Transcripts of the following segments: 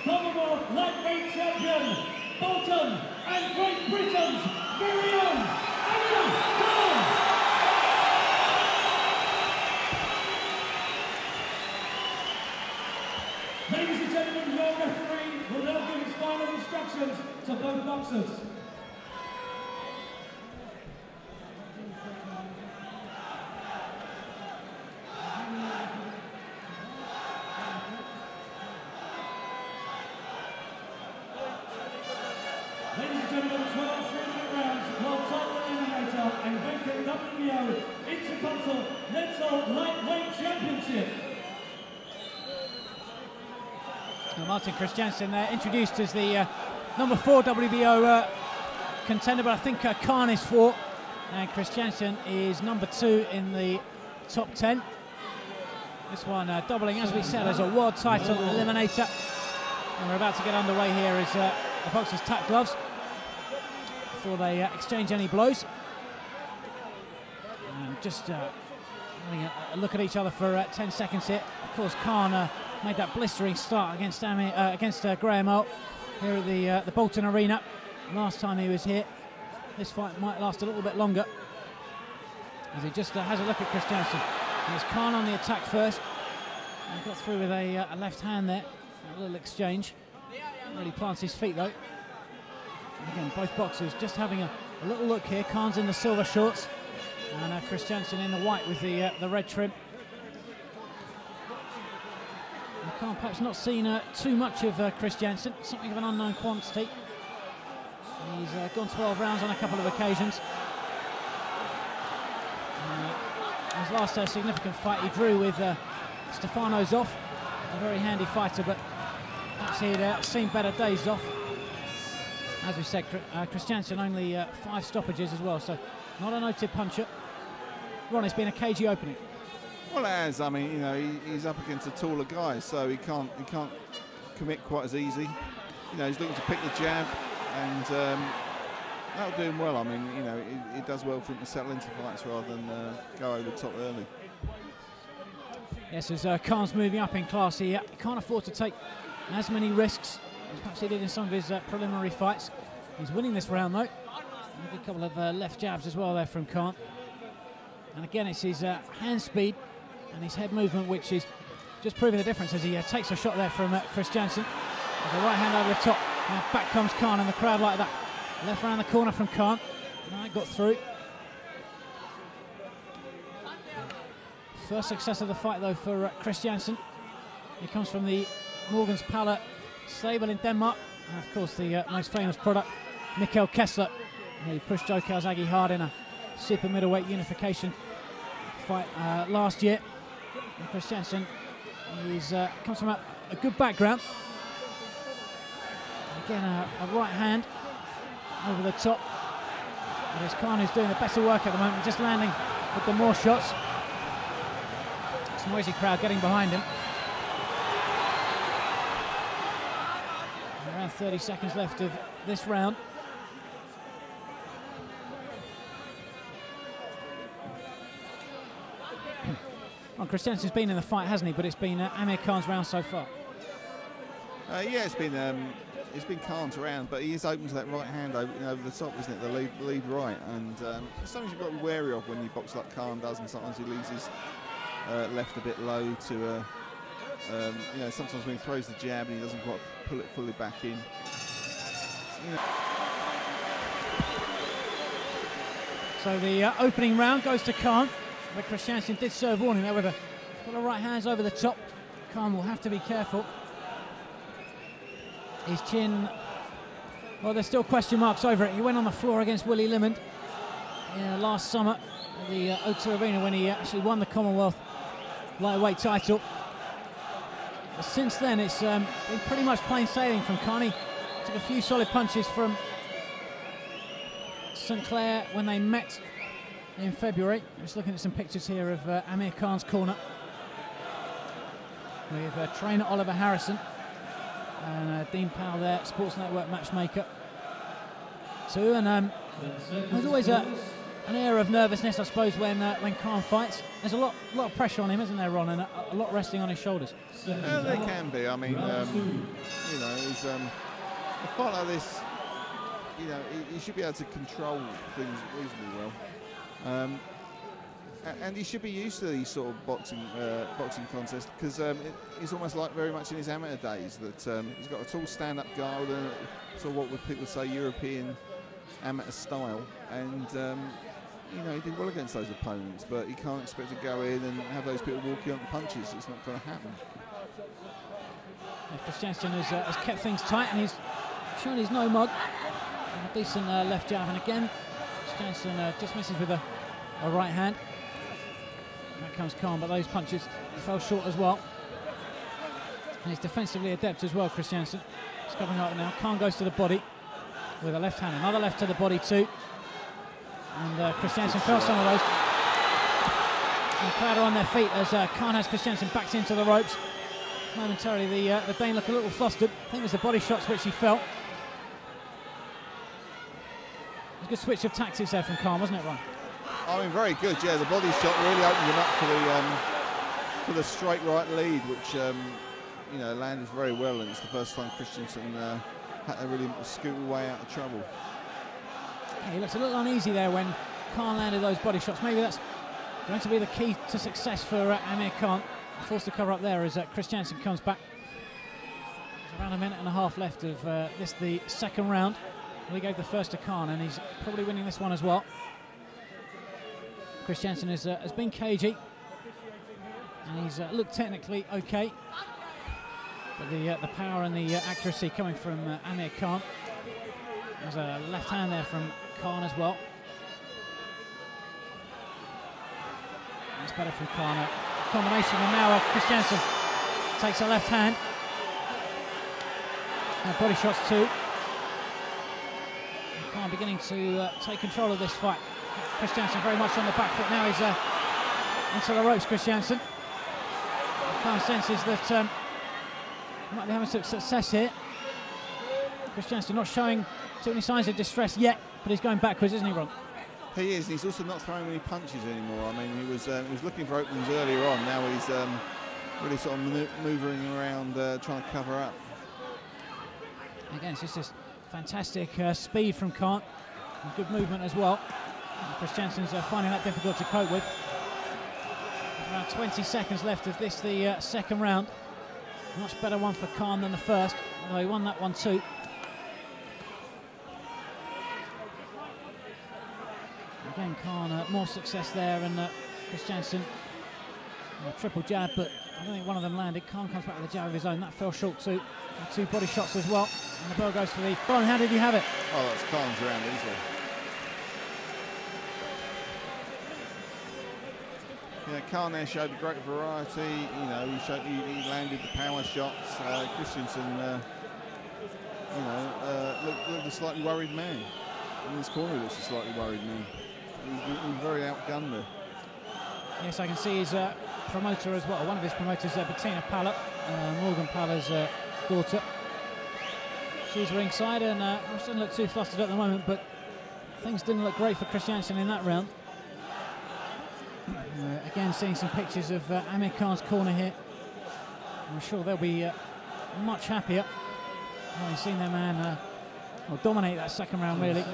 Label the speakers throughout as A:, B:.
A: Commonwealth lightweight champion, Bolton and Great Britain's very own Amir Khan. Ladies and gentlemen, your referee will now give his final instructions to both boxers. Ladies and gentlemen, 12 3-minute rounds, world title eliminator and vacant WBO Intercontinental Lightweight Championship.
B: Martin Kristjansen introduced as the number 4 WBO contender, but I think Khan is 4, and Kristjansen is number 2 in the top 10. This one doubling, as we said, as a world title eliminator. And we're about to get underway here as the boxers tap gloves before they exchange any blows. And just having a look at each other for 10 seconds here. Of course, Khan made that blistering start against Graham Earl here at the Bolton Arena last time he was here. This fight might last a little bit longer, as he just has a look at Kristjansen. There's Khan on the attack first. He got through with a left hand there, a little exchange. Really plants his feet though. Again, both boxers just having a little look here. Khan's in the silver shorts, and Kristjansen in the white with the red trim. Khan perhaps not seen too much of Kristjansen, something of an unknown quantity. He's gone 12 rounds on a couple of occasions. His last significant fight he drew with Stefano Zoff, a very handy fighter, but perhaps he'd seen better days off. As we said, Kristjansen only 5 stoppages as well, so not a noted puncher. Ron, it's been a cagey opening.
C: Well, it has. I mean, you know, he's up against a taller guy, so he can't commit quite as easy. You know, he's looking to pick the jab, and that'll do him well. I mean, you know, it does well for him to settle into fights rather than go over the top early.
B: Yes, as Khan's moving up in class, he can't afford to take as many risks as perhaps he did in some of his preliminary fights. He's winning this round though. A couple of left jabs as well there from Khan. And again, it's his hand speed and his head movement which is just proving the difference as he takes a shot there from Kristjansen. With a right hand over the top. Now back comes Khan and the crowd like that. Left round the corner from Khan. And that got through. First success of the fight though for Kristjansen. He comes from the Morgan's Pala stable in Denmark. And of course the most famous product, Mikkel Kessler. He pushed Joe Calzaghe hard in a super middleweight unification fight last year. And Kristjansen comes from a good background. Again, a right hand over the top. But it's Khan who's doing the better work at the moment, just landing with the more shots. It's a noisy crowd getting behind him. Around 30 seconds left of this round. Well, Kristjansen's been in the fight, hasn't he? But it's been Amir Khan's round so far.
C: Yeah, it's been Khan's round, but he is open to that right hand over the top, isn't it? The lead right, and something you've got to be wary of when you box like Khan does, and sometimes he leaves his left a bit low to, you know, sometimes when he throws the jab and he doesn't quite pull it fully back in. You know.
B: So the opening round goes to Khan. But Kristjansen did serve warning there with a couple of right hands over the top. Khan will have to be careful. His chin, well, there's still question marks over it. He went on the floor against Willie Limond last summer at the O2 Arena when he actually won the Commonwealth lightweight title. But since then, it's been pretty much plain sailing from Khan. He took a few solid punches from St Clair when they met in February. Just looking at some pictures here of Amir Khan's corner with trainer Oliver Harrison and Dean Powell there, Sports Network matchmaker too. And there's always a an air of nervousness, I suppose, when Khan fights. There's a lot of pressure on him, isn't there, Ron, and a lot resting on his shoulders.
C: There can be. I mean, you know, he's a fight like this. You know, he should be able to control things reasonably well, and he should be used to these sort of boxing contests, because it's almost like very much in his amateur days that he's got a tall stand-up guard and sort of what would people say European amateur style, and you know, he did well against those opponents, but he can't expect to go in and have those people walking on punches. It's not going to happen.
B: Yeah, Kristjansen has kept things tight, and he's shown he's no mug. And a decent left jab, and again, Kristjansen just misses with a right hand. Back comes Khan, but those punches fell short as well. And he's defensively adept as well, Kristjansen. He's coming up now. Khan goes to the body with a left hand, another left to the body too. And Kristjansen felt some of those. And the crowd are on their feet as Khan has Kristjansen backed into the ropes. Momentarily, the Dane looked a little flustered. I think it was the body shots which he felt. It was a good switch of tactics there from Khan, wasn't it, Ron?
C: I mean, very good. Yeah, the body shot really opened him up for the straight right lead, which you know, landed very well, and it's the first time Kristjansen had to really scoot away out of trouble.
B: Yeah, he looks a little uneasy there when Khan landed those body shots. Maybe that's going to be the key to success for Amir Khan. Forced to cover up there as Kristjansen comes back. There's around a minute and a half left of the second round. We gave the first to Khan, and he's probably winning this one as well. Kristjansen has been cagey, and he's looked technically okay. But the power and the accuracy coming from Amir Khan. There's a left hand there from Khan as well. That's better from Khan. A combination, and now Kristjansen takes a left hand. And body shots too. And Khan beginning to take control of this fight. Kristjansen very much on the back foot now. He's into the ropes, Kristjansen. Khan senses that he might be having some success here. Kristjansen not showing too many signs of distress yet, but he's going backwards, isn't he, Ron?
C: He is, and he's also not throwing any punches anymore. I mean, he was looking for openings earlier on. Now he's really sort of manoeuvring around, trying to cover up.
B: Again, it's just this fantastic speed from Khan, and good movement as well. Kristjansen's finding that difficult to cope with. Around 20 seconds left of this, the second round. Much better one for Khan than the first, although he won that one too. Again, Khan more success there, and Kristjansen triple jab, but I don't think one of them landed. Khan comes back with a jab of his own. That fell short too. And two body shots as well. And the bell goes for the... Ron, how did you have it?
C: Oh, that's Khan's round easily. Yeah, Khan there showed a great variety. You know, he landed the power shots. Kristjansen, you know, looked a slightly worried man. In his corner, he looks a slightly worried man. He's very outgunned there.
B: Yes, I can see his promoter as well. One of his promoters, Bettina Pallett, Morgan Paller's daughter. She's ringside, and she doesn't look too flustered at the moment, but things didn't look great for Kristjansen in that round. Again, seeing some pictures of Amir Khan's corner here. I'm sure they'll be much happier having seen their man dominate that second round, really.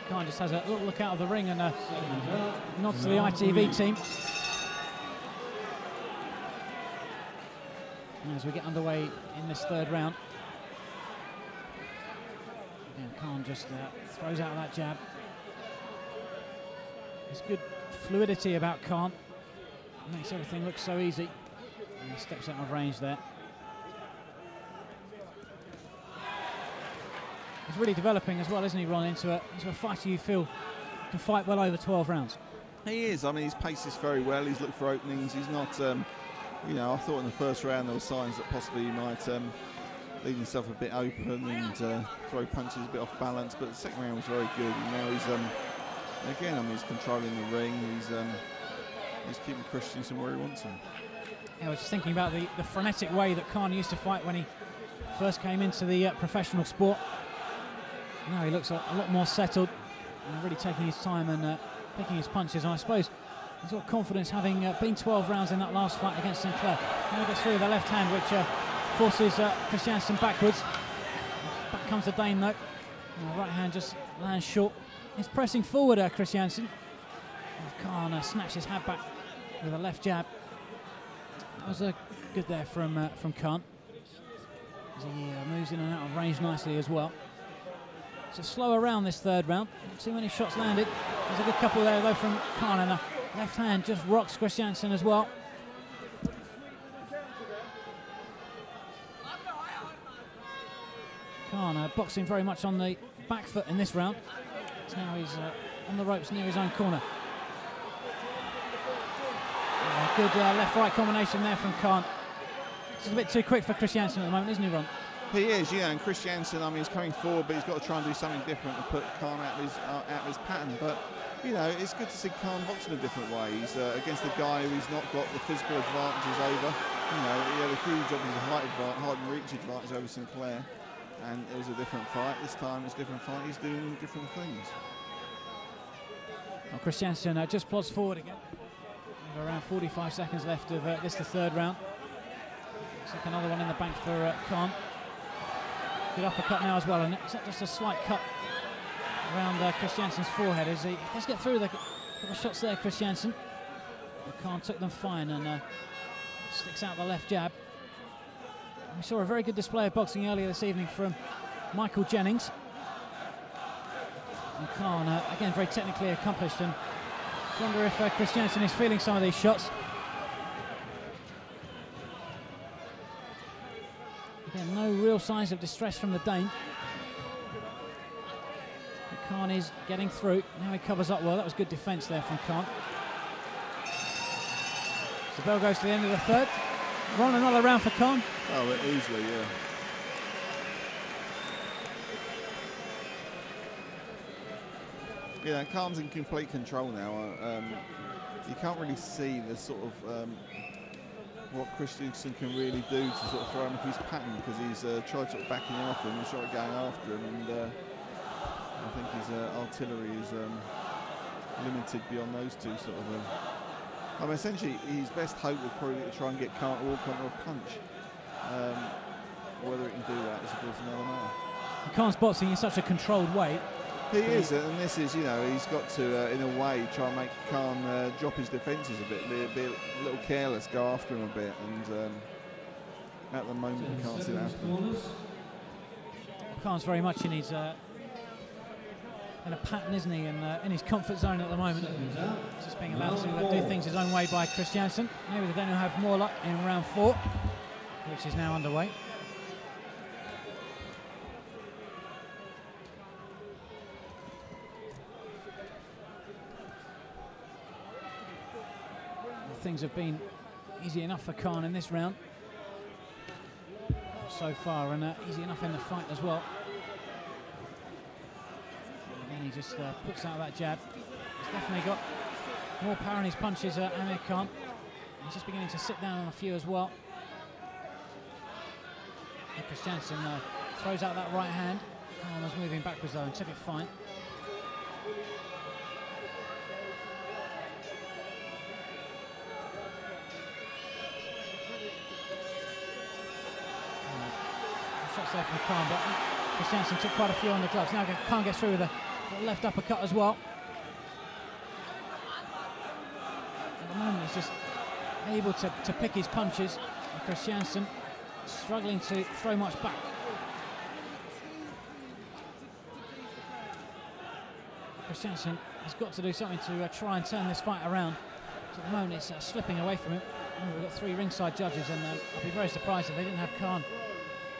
B: Khan just has a little look out of the ring and nods to the ITV team. As we get underway in this third round. Again, Khan just throws out that jab. There's good fluidity about Khan. Makes everything look so easy. And he steps out of range there. He's really developing as well, isn't he, Ron, into a fighter you feel can fight well over 12 rounds.
C: He is. I mean, he's paced this very well. He's looked for openings. He's not, you know, I thought in the first round there were signs that possibly he might leave himself a bit open and throw punches a bit off balance, but the second round was very good. And now he's, again, I mean, he's controlling the ring. He's keeping Kristjansen where he wants him.
B: Yeah, I was just thinking about the frenetic way that Khan used to fight when he first came into the professional sport. Now he looks a lot more settled, and really taking his time and picking his punches. And I suppose he's got confidence, having been 12 rounds in that last fight against Sinclair. Now he gets through the left hand, which forces Kristjansen backwards. Back comes the Dane though. And the right hand just lands short. He's pressing forward, Kristjansen. Khan snaps his head back with a left jab. That was good there from Khan. As he moves in and out of range nicely as well. It's a slower round, this third round. Not too many shots landed. There's a good couple there though from Khan, and the left hand just rocks Kristjansen as well. Khan boxing very much on the back foot in this round. So now he's on the ropes near his own corner. Good left-right combination there from Khan. This is a bit too quick for Kristjansen at the moment, isn't he, Ron?
C: He is, yeah, and Kristjansen, I mean, he's coming forward, but he's got to try and do something different to put Khan out of his pattern. But, you know, it's good to see Khan boxing a different way. He's against a guy who's not got the physical advantages over. You know, he had a huge height and reach advantage over Sinclair, and it was a different fight. This time it's a different fight. He's doing different things.
B: Well, Kristjansen just plods forward again. We've around 45 seconds left of this, the third round. Looks like another one in the bank for Khan. Good uppercut now as well, and it's just a slight cut around Kristjansen's forehead as he does get through the shots there, Kristjansen. Khan took them fine and sticks out the left jab. We saw a very good display of boxing earlier this evening from Michael Jennings. And Khan, again, very technically accomplished, and I wonder if Kristjansen is feeling some of these shots. Again, no real signs of distress from the Dane. But Khan is getting through. Now he covers up well. That was good defence there from Khan. So the bell goes to the end of the third. Ron, another round for Khan.
C: Oh, easily, yeah. Yeah, Khan's in complete control now. You can't really see the sort of what Kristjansen can really do to sort of throw him off his pattern, because he's tried sort of backing off him and sort of going after him, and I think his artillery is limited beyond those two sort of. I mean, essentially, his best hope would probably be to try and get Khan to walk onto a punch. Whether he can do that is, of course, another matter.
B: Khan's boxing in such a controlled way.
C: He is, and this is, you know, he's got to, in a way, try and make Khan drop his defences a bit, be a little careless, go after him a bit, and at the moment we can't see that happen.
B: Khan's very much in his in a pattern, isn't he, and in his comfort zone at the moment. Just being allowed to do things his own way by Kristjansen. Maybe they don't have more luck in round 4, which is now underway. Things have been easy enough for Khan in this round so far, and easy enough in the fight as well. And then he just puts out that jab. He's definitely got more power in his punches, Amir Khan. He's just beginning to sit down on a few as well. And Kristjansen throws out that right hand. Khan was moving backwards though and took it fine. Shots there from Khan, but Kristjansen took quite a few on the gloves. Now Khan gets through with a left uppercut as well. At the moment he's just able to pick his punches. Kristjansen struggling to throw much back. Kristjansen has got to do something to try and turn this fight around. So at the moment it's slipping away from him. We've got 3 ringside judges, and I'd be very surprised if they didn't have Khan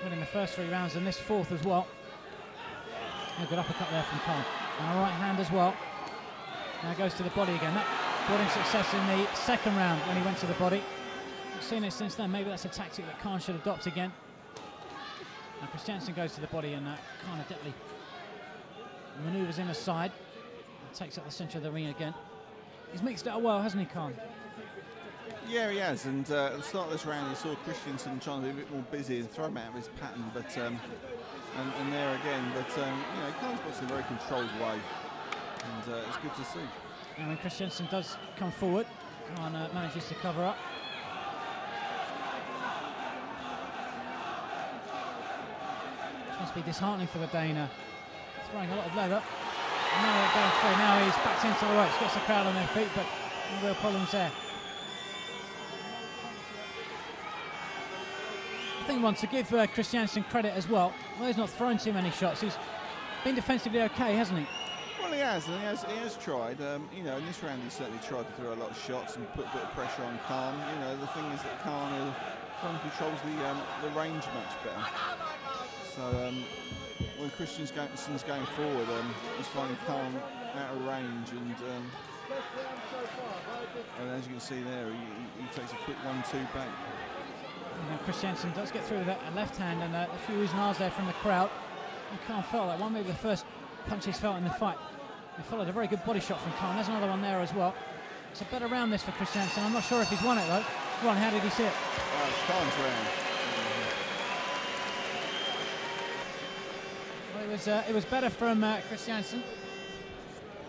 B: winning the first 3 rounds and this 4th as well. A good uppercut there from Khan. And a right hand as well. Now goes to the body again. That brought him success in the 2nd round when he went to the body. We've seen it since then. Maybe that's a tactic that Khan should adopt again. Now Kristjansen goes to the body, and Khan adeptly manoeuvres him aside. And takes up the centre of the ring again. He's mixed it up well, hasn't he, Khan?
C: Yeah, he has, and at the start of this round, you saw Kristjansen trying to be a bit more busy and throw him out of his pattern, but and there again, but you know, Khan's boxing in a very controlled way, and it's good to see.
B: And when Kristjansen does come forward, Khan manages to cover up. This must be disheartening for the Dana. Throwing a lot of leather. Now going through. Now he's backed into the ropes, gets the crowd on their feet, but no real problems there. I think one to give Kristjansen credit as well. Well, he's not thrown too many shots. He's been defensively okay, hasn't he?
C: Well, he has, and he has tried. You know, in this round he certainly tried to throw a lot of shots and put a bit of pressure on Khan. You know, the thing is that Khan controls the range much better. So when Kristjansen's going forward, he's finding Khan out of range, and as you can see there, he takes a quick 1-2 back.
B: And Kristjansen does get through with a left hand, and a few oohs and ahs there from the crowd. And Khan felt like one, maybe the first punch he's felt in the fight. He followed a very good body shot from Khan. There's another one there as well. It's a better round this for Kristjansen. I'm not sure if he's won it though. Ron, how did he see it?
C: It's Khan's round.
B: Well, it was better from Kristjansen.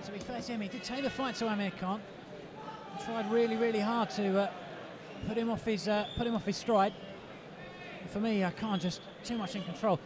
B: To be fair to him, he did take the fight to Amir Khan. He tried really, really hard to put him off his stride. For me, Khan just too much in control.